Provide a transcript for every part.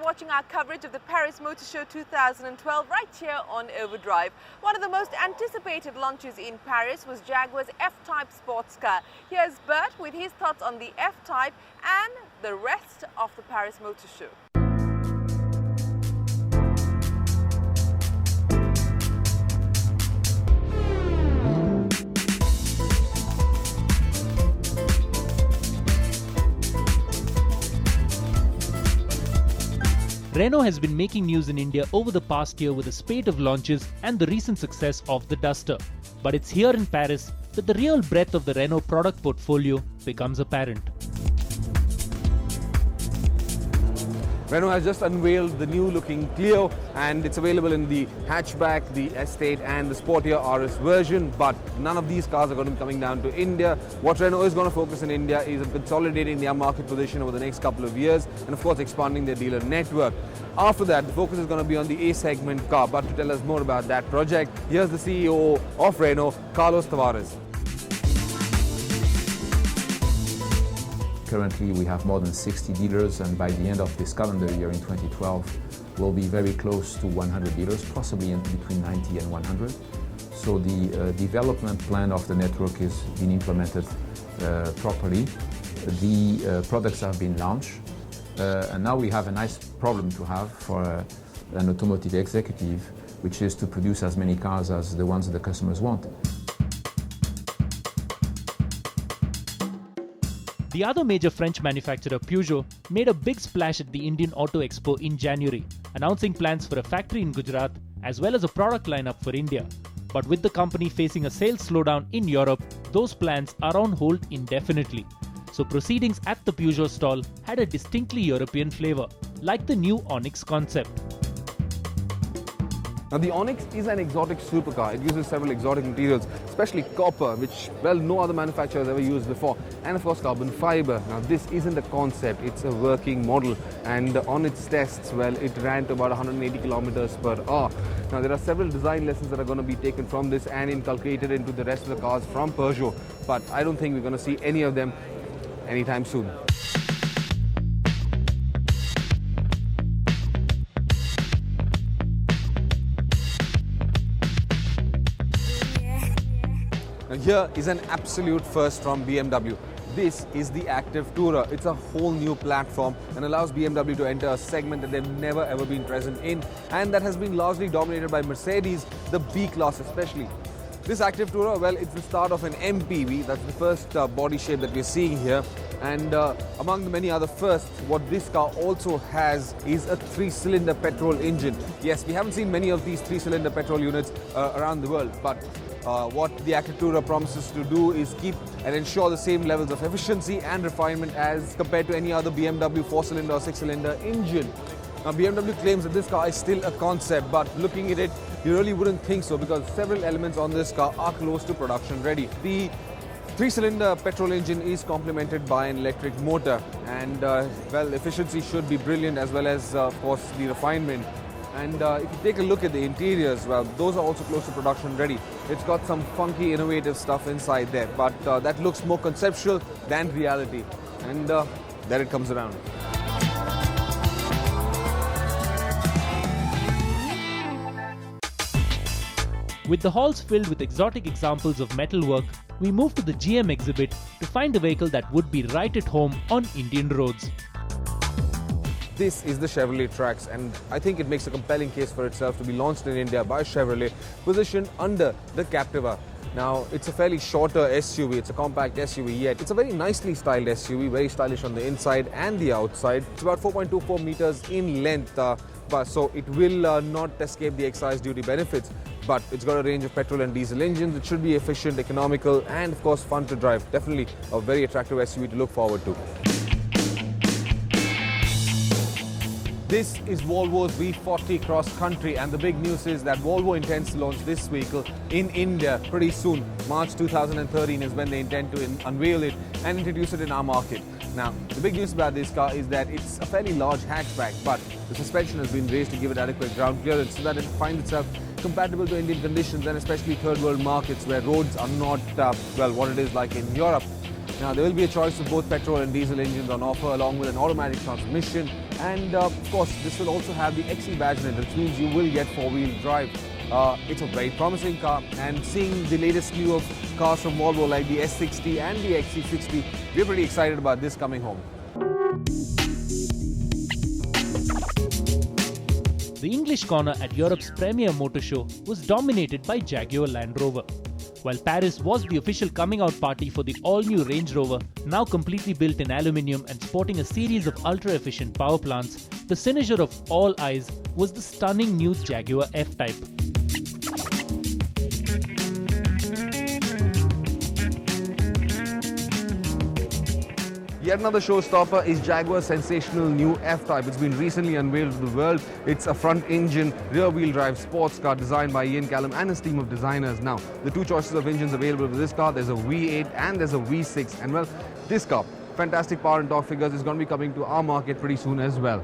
watching our coverage of the Paris Motorshow 2012 right here on Overdrive. One of the most anticipated launches in Paris was Jaguar's F-Type sports car. Here's Bert with his thoughts on the F-Type and the rest of the Paris Motorshow. Renault has been making news in India over the past year with a spate of launches and the recent success of the Duster. But it's here in Paris that the real breadth of the Renault product portfolio becomes apparent. Renault has just unveiled the new looking Clio, and it's available in the hatchback, the Estate and the sportier RS version, but none of these cars are going to be coming down to India. What Renault is going to focus in India is on consolidating their market position over the next couple of years and of course expanding their dealer network. After that, the focus is going to be on the A segment car, but to tell us more about that project, here's the CEO of Renault, Carlos Tavares. Currently, we have more than 60 dealers, and by the end of this calendar year in 2012, we'll be very close to 100 dealers, possibly in between 90 and 100. So the development plan of the network is being implemented properly. The products have been launched, and now we have a nice problem to have for an automotive executive, which is to produce as many cars as the ones that the customers want. The other major French manufacturer, Peugeot, made a big splash at the Indian Auto Expo in January, announcing plans for a factory in Gujarat as well as a product lineup for India. But with the company facing a sales slowdown in Europe, those plans are on hold indefinitely. So proceedings at the Peugeot stall had a distinctly European flavor, like the new Onyx concept. Now the Onyx is an exotic supercar. It uses several exotic materials, especially copper, which, well, no other manufacturer has ever used before, and of course carbon fiber. Now this isn't a concept, it's a working model, and on its tests, well, it ran to about 180 kilometers per hour. Now there are several design lessons that are going to be taken from this and inculcated into the rest of the cars from Peugeot, but I don't think we're going to see any of them anytime soon. Now here is an absolute first from BMW. This is the Active Tourer. It's a whole new platform and allows BMW to enter a segment that they've never ever been present in, and that has been largely dominated by Mercedes, the B-Class especially. This Active Tourer, well, it's the start of an MPV. That's the first body shape that we're seeing here. And among the many other firsts, what this car also has is a 3-cylinder petrol engine. Yes, we haven't seen many of these 3-cylinder petrol units around the world, but what the Active Tourer promises to do is keep and ensure the same levels of efficiency and refinement as compared to any other BMW 4-cylinder or 6-cylinder engine. Now BMW claims that this car is still a concept, but looking at it, you really wouldn't think so, because several elements on this car are close to production ready. The 3-cylinder petrol engine is complemented by an electric motor, and well, efficiency should be brilliant, as well as of course the refinement. And if you take a look at the interiors, well, those are also close to production ready. It's got some funky, innovative stuff inside there, but that looks more conceptual than reality. And there it comes around. With the halls filled with exotic examples of metalwork, we move to the GM exhibit to find a vehicle that would be right at home on Indian roads. This is the Chevrolet Trax, and I think it makes a compelling case for itself to be launched in India by Chevrolet, positioned under the Captiva. Now, it's a fairly shorter SUV, it's a compact SUV, yet it's a very nicely styled SUV, very stylish on the inside and the outside. It's about 4.24 meters in length, so it will not escape the excise duty benefits. But it's got a range of petrol and diesel engines. It should be efficient, economical, and of course fun to drive. Definitely a very attractive SUV to look forward to. This is Volvo's V40 Cross Country, and the big news is that Volvo intends to launch this vehicle in India pretty soon. March 2013 is when they intend to unveil it and introduce it in our market. Now, the big news about this car is that it's a fairly large hatchback, but the suspension has been raised to give it adequate ground clearance so that it finds itself compatible to Indian conditions, and especially third world markets where roads are not, well, what it is like in Europe. Now, there will be a choice of both petrol and diesel engines on offer, along with an automatic transmission. And of course, this will also have the XE badge in it, which means you will get four-wheel drive. It's a very promising car, and seeing the latest slew of cars from Volvo like the S60 and the XC60, we're pretty excited about this coming home. The English corner at Europe's premier motor show was dominated by Jaguar Land Rover. While Paris was the official coming out party for the all-new Range Rover, now completely built in aluminium and sporting a series of ultra-efficient power plants, the cynosure of all eyes was the stunning new Jaguar F-Type. Yet another showstopper is Jaguar's sensational new F-Type. It's been recently unveiled to the world. It's a front-engine, rear-wheel drive sports car designed by Ian Callum and his team of designers. Now, the two choices of engines available for this car, there's a V8 and there's a V6. And well, this car, fantastic power and torque figures, is going to be coming to our market pretty soon as well.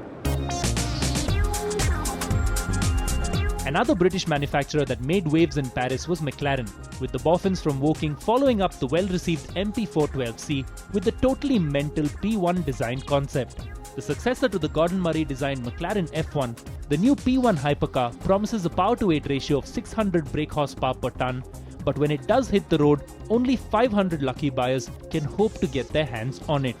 Another British manufacturer that made waves in Paris was McLaren, with the boffins from Woking following up the well-received MP412C with the totally mental P1 design concept. The successor to the Gordon Murray-designed McLaren F1, the new P1 hypercar promises a power-to-weight ratio of 600 brake horsepower per ton, but when it does hit the road, only 500 lucky buyers can hope to get their hands on it.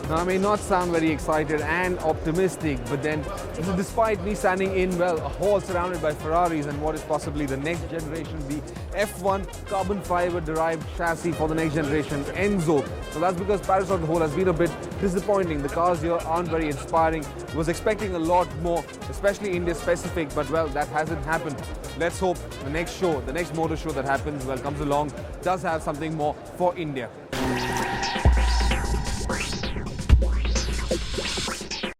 Now, I may not sound very excited and optimistic, but then this is despite me standing in, well, a hall surrounded by Ferraris and what is possibly the next generation, the F1 carbon fiber derived chassis for the next generation, Enzo. So that's because Paris on the whole has been a bit disappointing. The cars here aren't very inspiring. I was expecting a lot more, especially India specific, but well, that hasn't happened. Let's hope the next show, the next motor show that happens, well, comes along, does have something more for India.